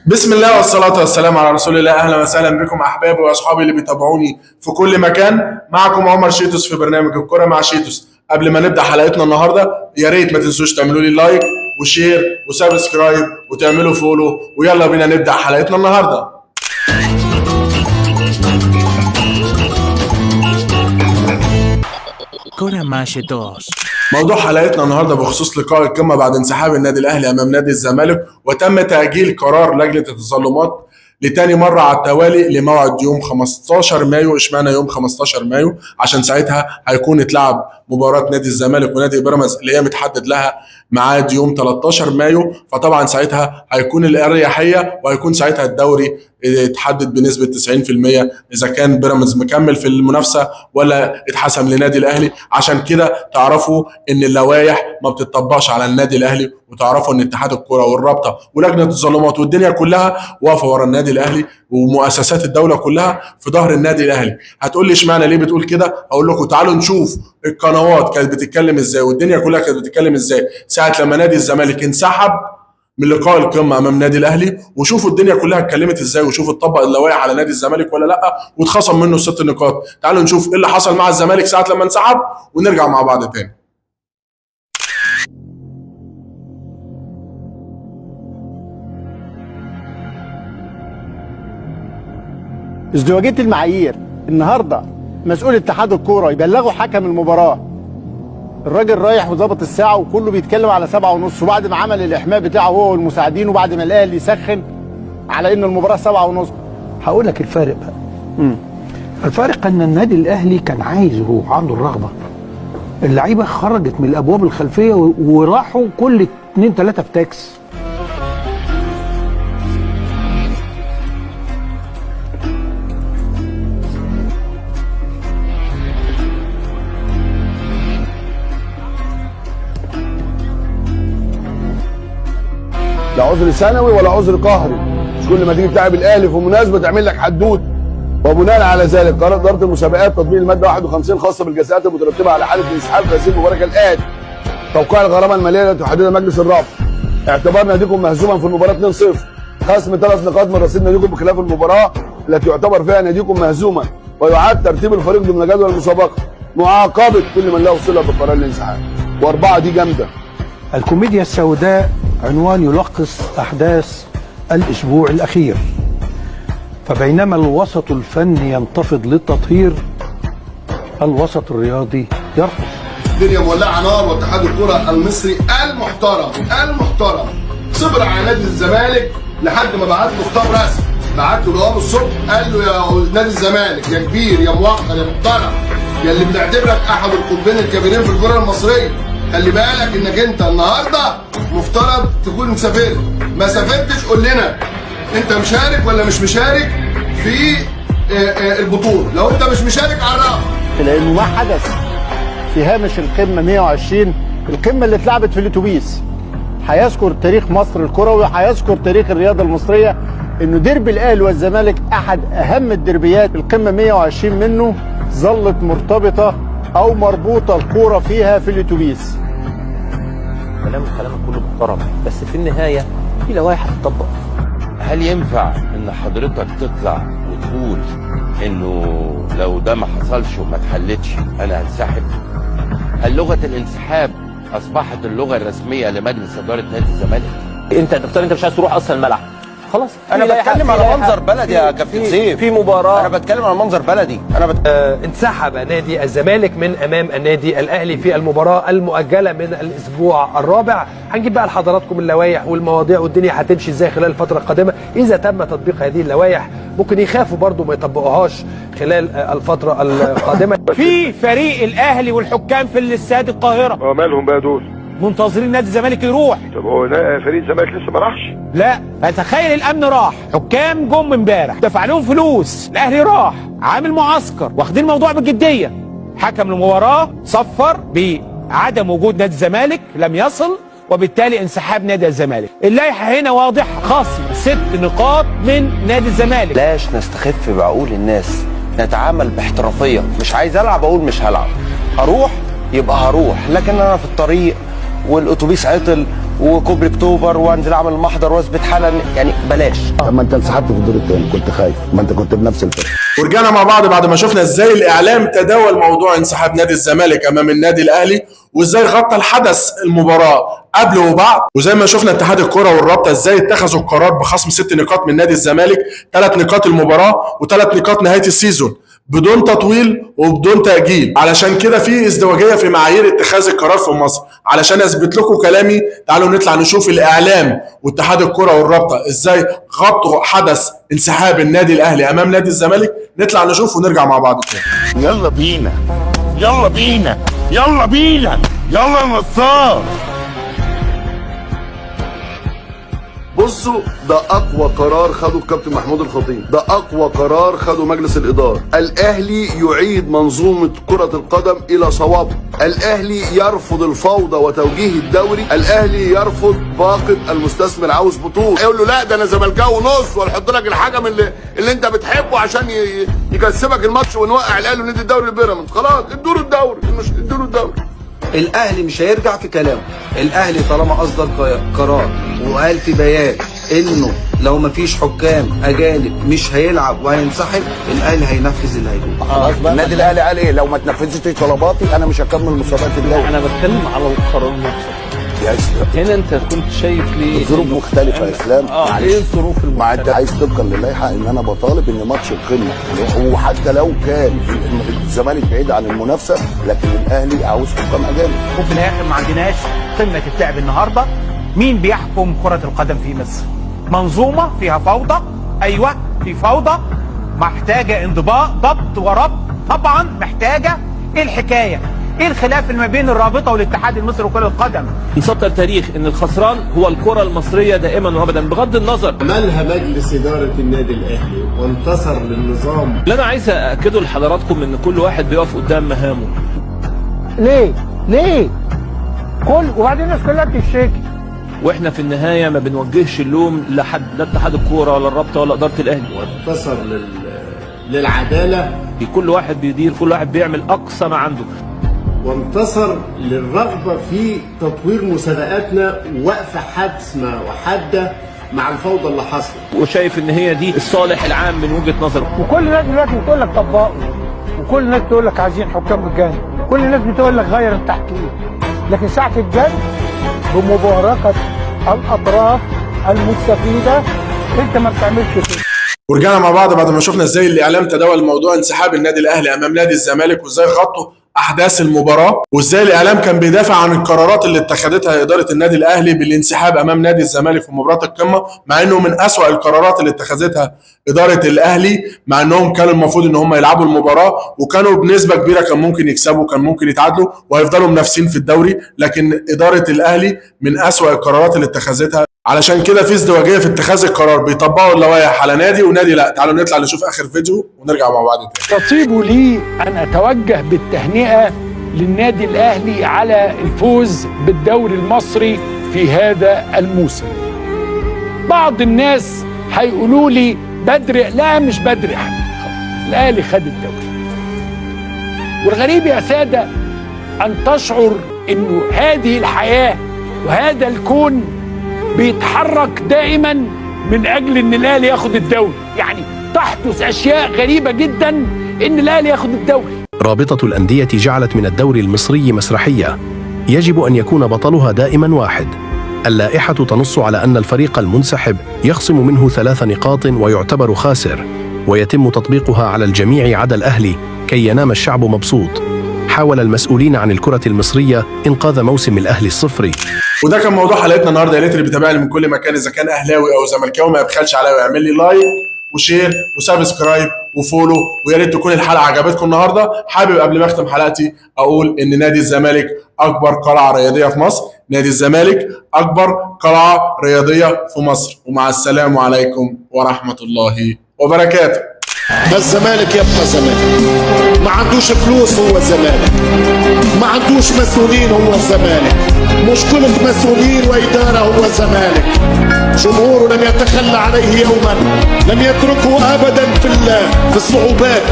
بسم الله والصلاة والسلام على رسول الله. أهلا وسهلا بكم أحبابي وأصحابي اللي بيتابعوني في كل مكان. معكم عمر شيتوس في برنامج الكرة مع شيتوس. قبل ما نبدأ حلقتنا النهاردة يا ريت ما تنسوش تعملوا لي لايك وشير وسبسكرايب وتعملوا فولو، ويلا بينا نبدأ حلقتنا النهاردة. كرة مع شيتوس. موضوع حلقتنا النهارده بخصوص لقاء القمه بعد انسحاب النادي الاهلي امام نادي الزمالك، وتم تاجيل قرار لجنه التظلمات لتاني مره على التوالي لموعد يوم 15 مايو. اشمعنى يوم 15 مايو؟ عشان ساعتها هيكون اتلعب مباراه نادي الزمالك ونادي بيراميدز اللي هي متحدد لها ميعاد يوم 13 مايو، فطبعا ساعتها هيكون الاريحيه وهيكون ساعتها الدوري اتحدد بنسبه 90% اذا كان بيراميدز مكمل في المنافسه ولا اتحسم لنادي الاهلي. عشان كده تعرفوا ان اللوائح ما بتطبقش على النادي الاهلي، وتعرفوا ان اتحاد الكره والرابطه ولجنه التظلمات والدنيا كلها واقفه ورا النادي الاهلي، ومؤسسات الدوله كلها في ظهر النادي الاهلي. هتقول لي اشمعنى ليه بتقول كده؟ اقول لكم تعالوا نشوف القنوات كانت بتتكلم ازاي والدنيا كلها كانت بتتكلم ازاي ساعه لما نادي الزمالك انسحب من لقاء القمه امام نادي الاهلي، وشوفوا الدنيا كلها اتكلمت ازاي، وشوفوا اتطبق اللوائح على نادي الزمالك ولا لا، واتخصم منه 6 نقاط. تعالوا نشوف ايه اللي حصل مع الزمالك ساعه لما انسحب ونرجع مع بعض تاني. ازدواجية المعايير. النهارده مسؤول اتحاد الكوره يبلغوا حكم المباراه، الراجل رايح وظبط الساعه وكله بيتكلم على 7:30، وبعد ما عمل الاحماء بتاعه هو والمساعدين وبعد ما الاهلي يسخن على ان المباراه 7:30. هقول لك الفارق بقى. الفارق ان النادي الاهلي كان عايز، هو عنده الرغبه. اللعيبه خرجت من الابواب الخلفيه وراحوا كل 2-3 في تاكس. لا عذر سنوي ولا عذر قهري، مش كل ما تيجي تلعب الاهلي في مناسبه تعمل لك حدود. وبناء على ذلك قرار اداره المسابقات تطبيق الماده 51 خاصه بالجزاءات المترتبه على حاله الانسحاب في هذه المباراه كالاتي: توقيع الغرامه الماليه التي تحددها مجلس الرابطه، اعتبار ناديكم مهزوما في المباراه 2-0، خصم 3 نقاط من رصيد ناديكم بخلاف المباراه التي يعتبر فيها ناديكم مهزوما، ويعاد ترتيب الفريق ضمن جدول المسابقه، معاقبه كل من له صله بقرار الانسحاب. واربعه دي جامده. الكوميديا السوداء عنوان يلخص احداث الاسبوع الاخير. فبينما الوسط الفني ينتفض للتطهير، الوسط الرياضي يرقص. الدنيا مولعه نار، واتحاد الكره المصري المحترم صبر على نادي الزمالك لحد ما بعت له خطاب رسمي، بعت له جواب الصبح قال له يا نادي الزمالك يا كبير يا موقر يا محترم يا اللي بنعتبرك احد القطبين الكبيرين في الكره المصريه، خلي بالك انك انت النهارده مفترض تكون سافرت، ما سافرتش قول لنا انت مشارك ولا مش مشارك في البطوله، لو انت مش مشارك عرفنا. لانه ما حدث في هامش القمه 120، القمه اللي اتلعبت في الاتوبيس، هيذكر تاريخ مصر الكروي وهيذكر تاريخ الرياضه المصريه انه ديربي الاهلي والزمالك احد اهم الدربيات. القمه 120 منه ظلت مرتبطه او مربوطه الكوره فيها في الاتوبيس. كلامك كله محترم، بس في النهايه في لوائح هتطبق. هل ينفع ان حضرتك تطلع وتقول انه لو ده ما حصلش وما اتحلتش انا هنسحب؟ هل لغه الانسحاب اصبحت اللغه الرسميه لمجلس اداره نادي الزمالك؟ انت تختار، انت مش عايز تروح اصلا الملعب، خلاص. انا بتكلم على منظر بلدي يا كابتن سيف، في مباراه انا بتكلم على منظر بلدي. انسحب نادي الزمالك من امام النادي الاهلي في المباراه المؤجله من الاسبوع الرابع. هنجيب بقى لحضراتكم اللوائح والمواضيع والدنيا هتمشي ازاي خلال الفتره القادمه. اذا تم تطبيق هذه اللوائح ممكن يخافوا برضو ما يطبقوهاش خلال الفتره القادمه. في فريق الاهلي والحكام في الاستاد القاهره، مالهم بقى دول؟ منتظرين نادي الزمالك يروح. طب هو فريق الزمالك لسه ما راحش؟ لا، فتخيل الامن راح، حكام جم امبارح دفع لهم فلوس، الاهلي راح عامل معسكر، واخدين الموضوع بجديه. حكم المباراه صفر بعدم وجود نادي الزمالك، لم يصل، وبالتالي انسحاب نادي الزمالك. اللائحه هنا واضح، خصم 6 نقاط من نادي الزمالك. بلاش نستخف بعقول الناس، نتعامل باحترافيه. مش عايز العب اقول مش هلعب، هروح يبقى هروح، لكن انا في الطريق والاتوبيس عطل وكوبري اكتوبر وانزل اعمل المحضر واثبت حالا، يعني بلاش. لما انت انسحبت في الدور الثاني كنت خايف، ما انت كنت بنفس الفكره. ورجعنا مع بعض بعد ما شفنا ازاي الاعلام تداول موضوع انسحاب نادي الزمالك امام النادي الاهلي، وازاي غطى الحدث المباراه قبل وبعد، وزي ما شفنا اتحاد الكره والرابطه ازاي اتخذوا القرار بخصم 6 نقاط من نادي الزمالك، 3 نقاط المباراه و3 نقاط نهايه السيزون بدون تطويل وبدون تأجيل. علشان كده في ازدواجية في معايير اتخاذ القرار في مصر. علشان اثبت لكم كلامي تعالوا نطلع نشوف الاعلام واتحاد الكرة والرابطة ازاي غطوا حدث انسحاب النادي الاهلي امام نادي الزمالك. نطلع نشوف ونرجع مع بعض تاني. يلا بينا يلا بينا يلا بينا يلا يا نصار. بصوا، ده اقوى قرار خده الكابتن محمود الخطيب، ده اقوى قرار خده مجلس الاداره. الاهلي يعيد منظومه كره القدم الى صوابها. الاهلي يرفض الفوضى وتوجيه الدوري. الاهلي يرفض باقه المستثمر عاوز بطوله، يقول له لا ده انا زملكاوي نص وهنحط لك الحكم اللي انت بتحبه عشان يكسبك الماتش ونوقع الاهلي وندي الدوري لبيراميدز. خلاص ادوا له الدوري، ادوا له الدوري. الاهلي مش هيرجع في كلامه. الاهلي طالما اصدر قرار وقال في بيان انه لو مفيش حكام اجانب مش هيلعب وهينسحب، الاهلي هينفذ اللي هيقوله. النادي الاهلي قال ايه؟ لو ما تنفذتش طلباتي انا مش هكمل مسابقات الدوري. انا بتكلم على القرار نفسه. هنا انت كنت شايف ليه الظروف مختلفه يا اسلام؟ ايه الظروف ما انت عايز طبقا للائحه ان انا بطالب ان ماتش القمه، وحتى لو كان الزمالك بعيد عن المنافسه لكن الاهلي عاوز حكام اجانب. وفي الاخر ما عندناش قمه التعب النهارده. مين بيحكم كره القدم في مصر؟ منظومه فيها فوضى. ايوه في فوضى محتاجه انضباط، ضبط وربط. طبعا محتاجه. ايه الحكايه؟ ايه الخلاف اللي ما بين الرابطه والاتحاد المصري لكره القدم؟ يسطر تاريخ ان الخسران هو الكره المصريه دائما وابدا بغض النظر. عملها مجلس اداره النادي الاهلي وانتصر للنظام. اللي انا عايز ااكده لحضراتكم ان كل واحد بيقف قدام مهامه. ليه؟ وبعدين الناس كلها بتشتكي. واحنا في النهايه ما بنوجهش اللوم لحد، لا اتحاد الكوره ولا الرابطه ولا اداره الاهلي. وانتصر للعداله. كل واحد بيدير، كل واحد بيعمل اقصى ما عنده. وانتصر للرغبه في تطوير مسابقاتنا ووقف حاسمه وحاده مع الفوضى اللي حصلت. وشايف ان هي دي الصالح العام من وجهه نظره. وكل الناس دلوقتي بتقول لك طبقوا، وكل الناس بتقول لك عايزين حكام مجاني، كل الناس بتقول لك غير التحكيم، لكن ساعه الجد بمباركه الاطراف المستفيده انت ما بتعملش كده. ورجعنا مع بعض بعد ما شفنا ازاي الاعلام تداول موضوع انسحاب النادي الاهلي امام نادي الزمالك، وازاي غطوا احداث المباراه، وازاي الاعلام كان بيدافع عن القرارات اللي اتخذتها اداره النادي الاهلي بالانسحاب امام نادي الزمالك في مباراه القمه، مع انه من اسوأ القرارات اللي اتخذتها اداره الاهلي، مع انهم كانوا المفروض ان هم يلعبوا المباراه وكانوا بنسبه كبيره كان ممكن يكسبوا، كان ممكن يتعادلوا وهيفضلوا منافسين في الدوري، لكن اداره الاهلي من اسوأ القرارات اللي اتخذتها. علشان كده في ازدواجيه في اتخاذ القرار، بيطبقوا اللوائح على نادي ونادي لا. تعالوا نطلع نشوف اخر فيديو ونرجع مع بعض تاني. تطيب لي ان اتوجه بالتهنئه للنادي الاهلي على الفوز بالدوري المصري في هذا الموسم. بعض الناس هيقولوا لي بدري، لا مش بدري، الاهلي خد الدوري. والغريب يا ساده ان تشعر انه هذه الحياه وهذا الكون بيتحرك دائما من اجل ان الاهلي ياخد الدوري، يعني تحدث اشياء غريبه جدا ان الاهلي ياخد الدوري. رابطة الأندية جعلت من الدوري المصري مسرحية يجب أن يكون بطلها دائما واحد. اللائحة تنص على أن الفريق المنسحب يخصم منه 3 نقاط ويعتبر خاسر، ويتم تطبيقها على الجميع عدا الأهلي كي ينام الشعب مبسوط. حاول المسؤولين عن الكرة المصرية إنقاذ موسم الأهلي الصفري. وده كان موضوع حلقتنا النهارده. يا ريت اللي بيتابعني من كل مكان اذا كان اهلاوي او زملكاوي ما يبخلش عليا ويعمل لي لايك وشير وسبسكرايب وفولو. ويا ريت تكون الحلقه عجبتكم النهارده. حابب قبل ما اختم حلقتي اقول ان نادي الزمالك اكبر قلعه رياضيه في مصر. نادي الزمالك اكبر قلعه رياضيه في مصر. ومع السلام عليكم ورحمه الله وبركاته. الزمالك يبقى زمالك، ما عندوش فلوس هو الزمالك، ما عندوش مسؤولين هو الزمالك، مشكلة مسؤولين وإدارة هو الزمالك. جمهوره لم يتخلى عليه يوما، لم يتركه أبدا في الصعوبات.